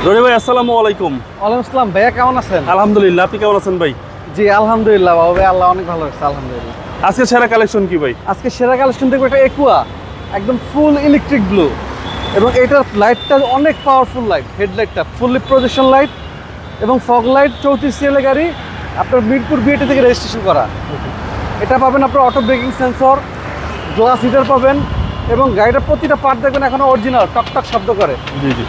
রনি ভাই আসসালামু আলাইকুম। ওয়ালাইকুম আসসালাম ভাইয়া, কেমন আছেন? আলহামদুলিল্লাহ, আপনি কেমন আছেন ভাই? জি আলহামদুলিল্লাহ বাবা ভাই, আল্লাহ অনেক ভালো রাখছে আলহামদুলিল্লাহ। আজকে সেরা কালেকশন কি ভাই? আজকে সেরা কালেকশন দেখবো একটা একুয়া, একদম ফুল ইলেকট্রিক ব্লু, এবং এটার লাইটটা অনেক পাওয়ারফুল লাইট, হেডলাইটটা ফুললি প্রজেকশন লাইট এবং ফগ লাইট। 34 সিএল গাড়ি, আপনার মিরপুর বিএটি থেকে রেজিস্ট্রেশন করা। এটা পাবেন আপনার auto braking sensor, glass heater পাবেন, এবং গাড়িটার প্রতিটা পার্ট দেখবেন এখনো অরিজিনাল টকটক শব্দ করে। জি জি।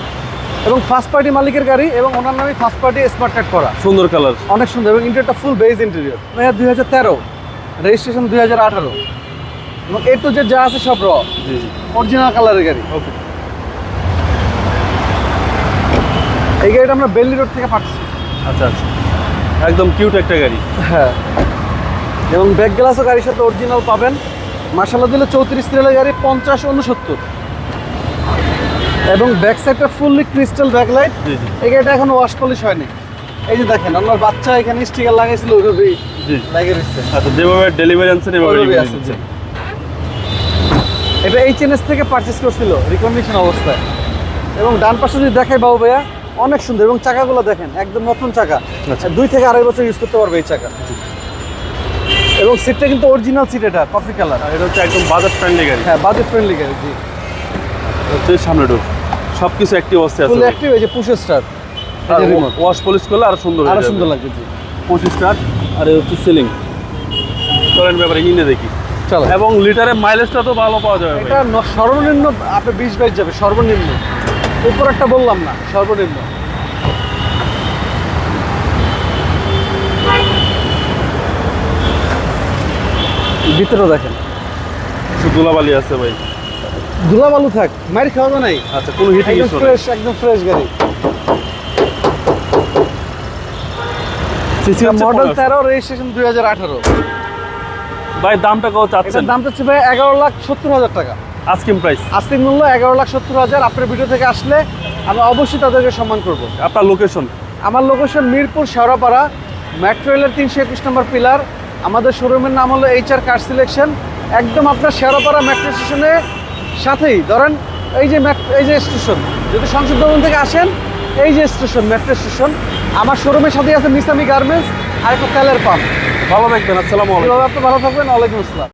এবং ফার্স্ট পার্টি মালিকের গাড়ি, এবং ওনার নামে ফার্স্ট পার্টি স্মার্ট কার্ড করা। সুন্দর কালার, অনেক সুন্দর, এবং ইন্টেরিয়রটা ফুল বেজ ইন্টেরিয়র। 2013, রেজিস্ট্রেশন 2018, এবং এ টু জেড যা আছে সব র জি জি। অরিজিনাল কালারের গাড়ি। ওকে। এই গাড়িটা আমরা বেল্লি রোড থেকে পাচ্ছি। আচ্ছা আচ্ছা, একদম কিউট একটা গাড়ি। হ্যাঁ, এবং ব্যাক গ্লাসও গাড়ির সাথে অরিজিনাল পাবেন। মার্শাল্লাহ দিলে 34 সিরিয়ালের গাড়ি, 50-69, এবং ব্যাক সাইডটা ফুললি ক্রিস্টাল ব্যাকলাইট। জি জি। এই গাড়িটা এখনো ওয়াশ পলিশ হয়নি। এই যে দেখেন, আমার বাচ্চা এখানে স্টিকার লাগাইছিল, ওইভাবেই জি। লাগিয়ে দিচ্ছে। আচ্ছা, যেভাবে ডেলিভারি আনছেন এভাবে ওইভাবেই ডেলিভারি আছে, জি। দিচ্ছেন। এটা এইচএনএস থেকে পারচেস করছিল রিকন্ডিশন অবস্থায়। এবং ডান পাশে যদি দেখাই বাবু ভাইয়া, অনেক সুন্দর, এবং চাকাগুলো দেখেন একদম নতুন চাকা। আচ্ছা। 2 থেকে 2.5 বছর ইউজ করতে পারবে এই চাকা। এবং সিটটা কিন্তু অরিজিনাল সিট, এটা কফি কালার। আর এটা হচ্ছে একদম বাজেট ফ্রেন্ডলি গাড়ি। হ্যাঁ, বাজেট ফ্রেন্ডলি গাড়ি, জি। হচ্ছে সামনে ডোর সবকিছু অ্যাক্টিভ অবস্থায় আছে ফুল ভাই। অ্যাক্টিভ, এই যে পুশ স্টার্ট, আর রিমোট, ওয়াশ পলিশ করলে আরো সুন্দর হয়ে আরো যাবে। সুন্দর লাগবে, জি। পুশ স্টার্ট, আর এই হচ্ছে সিলিং। চলেন ব্যাপারে নিয়ে দেখি। চলো। এবং লিটারের মাইলেজটা তো ভালো পাওয়া যাবে ভাই। এটা সর্বনিম্ন আপনি 20-22 যাবে, সর্বনিম্ন। উপর একটা বললাম না, সর্বনিম্ন। ভিতরে দেখেন, কিছু ধুলাবালি আছে ভাই। ধুলাবালু থাক, মাইর খাওয়া তো নাই। আচ্ছা, কোনো হিটিং একদম ইস্যু নেই। ফ্রেশ, একদম ফ্রেশ গাড়ি। CC model 13, registration 2018। ভাই দামটা কত চাচ্ছেন? এটার দামটা হচ্ছে ভাই 11,70,000 টাকা। Asking price. আস্তিক মূল্য 11,70,000। আপনার ভিডিও থেকে আসলে আমি অবশ্যই তাদেরকে সম্মান করব। আপনার লোকেশন? আমার লোকেশন মিরপুর শেওড়াপাড়া, মেট্রো রেলের 321 নম্বর পিলার। আমাদের শোরুমের নাম হলো HR কার সিলেকশন। একদম আপনার শেওড়াপাড়া মেট্রো স্টেশনের সাথেই ধরেন, এই যে স্টেশন, যদি সংসদ ভবন থেকে আসেন, এই যে স্টেশন, মেট্রো স্টেশন। আমার শোরুমের সাথেই আছে মিসামি গার্মেন্টস আর একটা তেলের পাম্প। ভালো থাকবেন। আসসালামু আলাইকুম। আপনি ভালো থাকবেন। ওয়ালাইকুম আসসালাম।